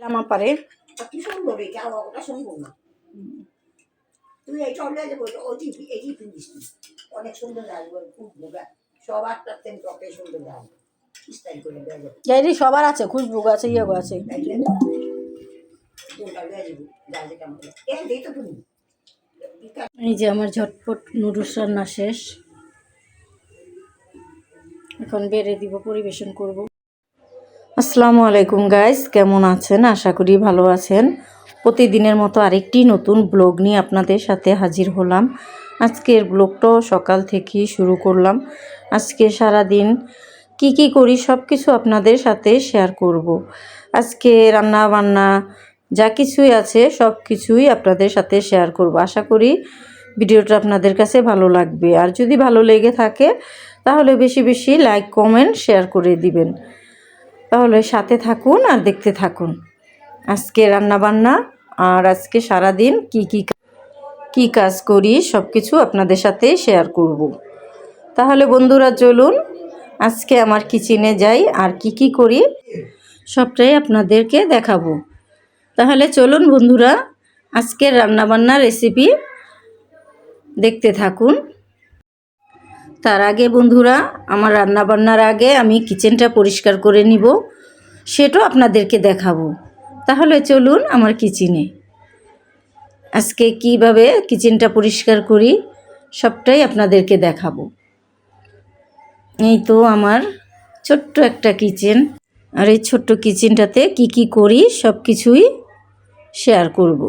আমার পারে কি সুন্দর এটা ওটা সুন্দর না তুই এই চলে যাবো এটি পিন্দিস অনেক সুন্দর লাগবে খুব সব একটা টপে সুন্দর লাগবে স্টাইল করে দেওয়া যাবে যাই সবার আছে খুশবু আছে ইয়ে আছে এই যে আমার ঝটপট নুডলস রান্না শেষ এখন বেড়ে দিব পরিবেশন করব। আসসালামু আলাইকুম গাইস, কেমন আছেন? আশা করি ভালো আছেন। প্রতিদিনের মতো আরেকটি নতুন ব্লগ নিয়ে আপনাদের সাথে হাজির হলাম। আজকের ব্লগটাও সকাল থেকেই শুরু করলাম। আজকে সারা দিন কি করি সব কিছু আপনাদের সাথে শেয়ার করব। আজকে রান্না বান্না যা কিছুই আছে সব কিছুই আপনাদের সাথে শেয়ার করব। আশা করি ভিডিওটা আপনাদের কাছে ভালো লাগবে। আর যদি ভালো লেগে থাকে তাহলে বেশি বেশি লাইক কমেন্ট শেয়ার করে দিবেন। তাহলে সাথে থাকুন আর দেখতে থাকুন আজকে রান্না বান্না আর আজকে সারা দিন কি কাজ করি সব কিছু আপনাদের সাথে শেয়ার করব। তাহলে বন্ধুরা চলুন আজকে আমার কিচেনে যাই আর কি করি সবটাই আপনাদেরকে দেখাবো। তাহলে চলুন বন্ধুরা আজকের রান্নাবান্নার রেসিপি দেখতে থাকুন। তার আগে বন্ধুরা আমার রান্নাবান্নার আগে আমি কিচেনটা পরিষ্কার করে নিব, সেটাও আপনাদেরকে দেখাবো। তাহলে চলুন আমার কিচেনে আজকে কিভাবে কিচেনটা পরিষ্কার করি সবটাই আপনাদেরকে দেখাবো। এই তো আমার ছোট্ট একটা কিচেন, আর এই ছোট্ট কিচেনটাতে কি করি সব কিছুই শেয়ার করব।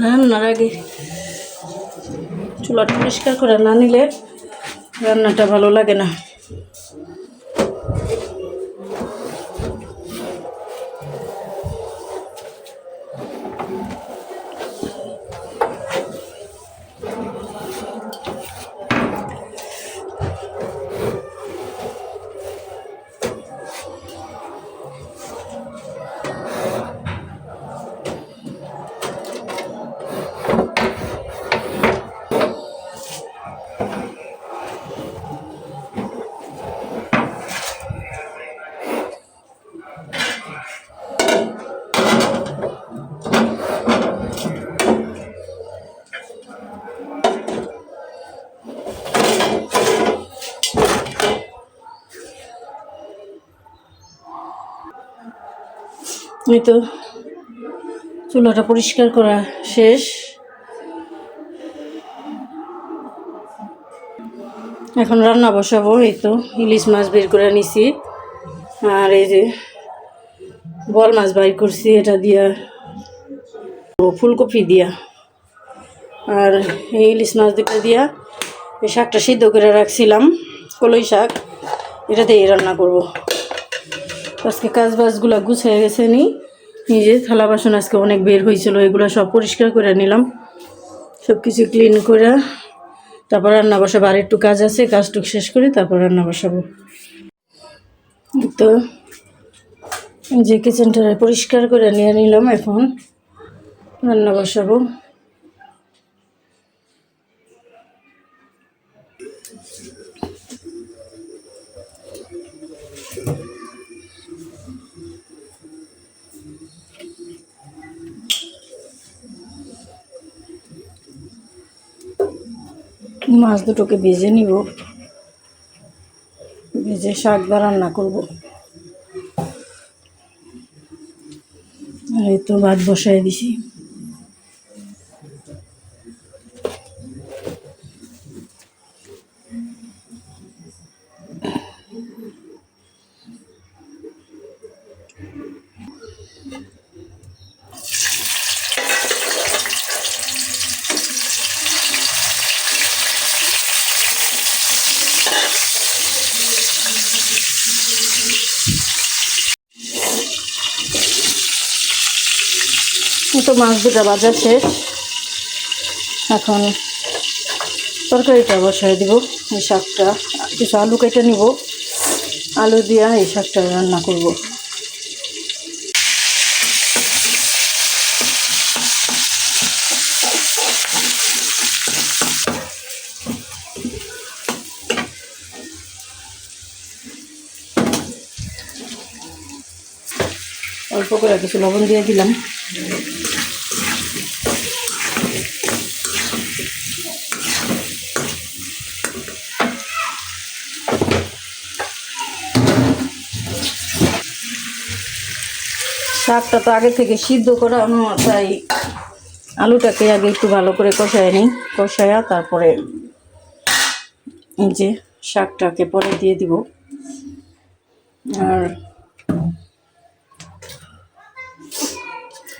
রান্নার আগে চুলাটা পরিষ্কার করে না নিলে রান্নাটা ভালো লাগে না। এই তো চুলাটা পরিষ্কার করা শেষ। এখন রান্না বসাবো। এই তো ইলিশ মাছ বের করে নিছি, আর এই যে বল মাছ বাইর করছি, এটা দিয়া ফুলকপি দিয়া আর এই ইলিশ মাছ দুটো দিয়া এই শাকটা সিদ্ধ করে রাখছিলাম, কলই শাক, এটা দিয়ে রান্না করব। আজকে কাজ বাজগুলা গুছিয়ে গেছে নিজে থালা বাসন আজকে অনেক বের হয়েছিল, এগুলো সব পরিষ্কার করে নিলাম, সব কিছু ক্লিন করে তারপর রান্না বসাবো। আর একটু কাজ আছে, কাজটুক শেষ করে তারপর রান্না বসাবো। তো যে কিচেনটা পরিষ্কার করে নিয়ে নিলাম, এখন রান্না বসাবো। মাছ দুটোকে ভেজে নিব, ভেজে শাক দিয়ে রান্না করব। আর এই তো ভাত বসাই দিছি। তো মাছ দুটা ভাজা শেষ, এখন তরকারিটা বসাই দিব। এই শাকটা কিছু আলু কেটে নিব, আলু দিয়া এই শাকটা রান্না করব। অল্প করে কিছু লবণ দিয়ে দিলাম। শাকটা তো আগে থেকে সিদ্ধ করানো, তাই আলুটাকে আগে একটু ভালো করে কষায় নিই, কষায়া তারপরে এই যে শাকটাকে পরে দিয়ে দিব। আর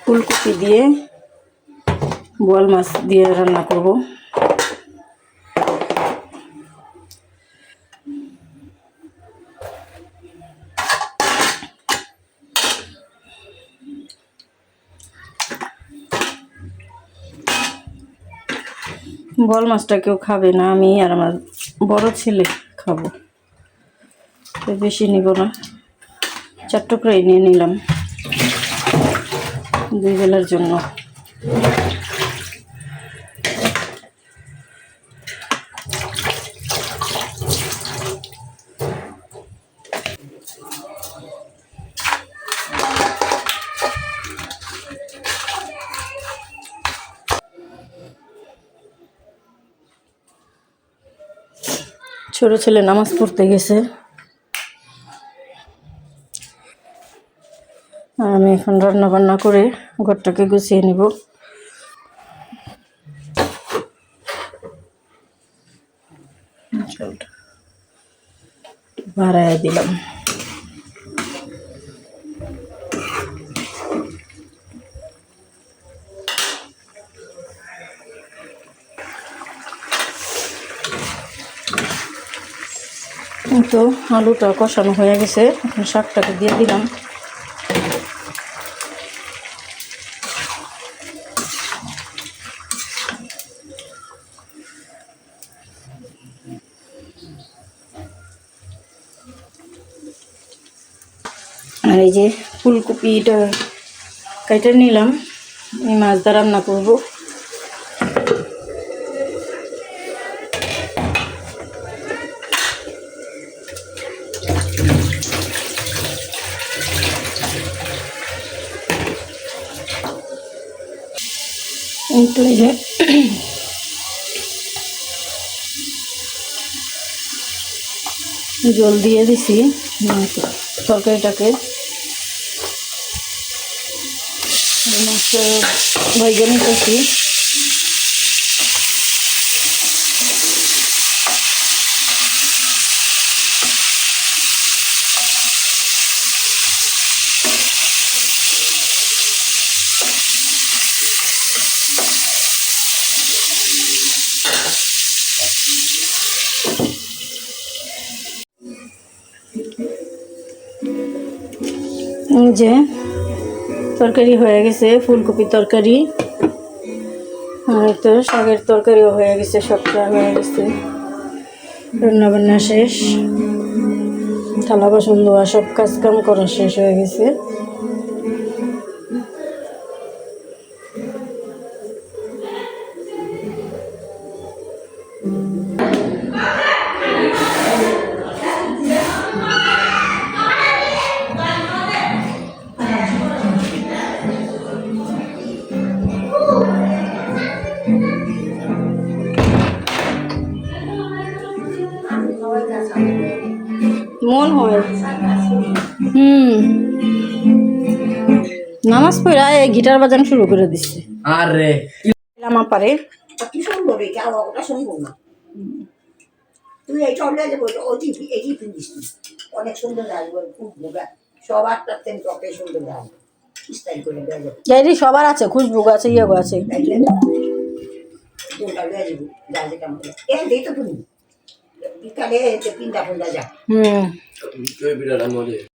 ফুলকপি দিয়ে বোয়াল মাছ দিয়ে রান্না করব। বোয়াল মাছটা কেউ খাবে না, আমি আর আমার বড় ছেলে খাবো, তো বেশি নিব না, 4 টুকরাই নিয়ে নিলাম 2 বেলার জন্য। ছোট ছেলে নামাজ পড়তে গেছে, আর আমি এখন রান্না বান্না করে ঘরটাকে গুছিয়ে নিব। বাড়ায় দিলাম। তো আলুটা কষানো হয়ে গেছে, এখন শাকটাকে দিয়ে দিলাম। আর এই যে ফুলকপিটা কেটে নিলাম, এই মাছ দিয়ে রান্না করবো। তো এই যে জল দিয়ে দিছি তরকারিটাকে, মাছটা ভাইজা নিতেছি। যে তরকারি হয়ে গেছে, ফুলকপির তরকারি, আর তো শাকের তরকারিও হয়ে গেছে, সবটা হয়ে গেছে, রান্না বান্না শেষ, থালা বাসন ধোয়া সব কাজ কাম করা শেষ হয়ে গেছে। মন হয় নামাজ পড়া গিটার বাজানো শুরু করে দিচ্ছে। আরে আমার পারে কি সুন্দর এটা, ওটা সম্ভব না। তুই এই চলে যাবো, ওটি এটি পিন্দিস, অনেক সুন্দর লাগবে, খুব ভোগা সব 8টার তেন টপে সুন্দর লাগবে, স্টাইল করে দেওয়া যাবে। এই সবার আছে, খুশবু আছে, ইয়ে আছে। বিকালে পিন্ডা ফুন্ডা যা। বিরাট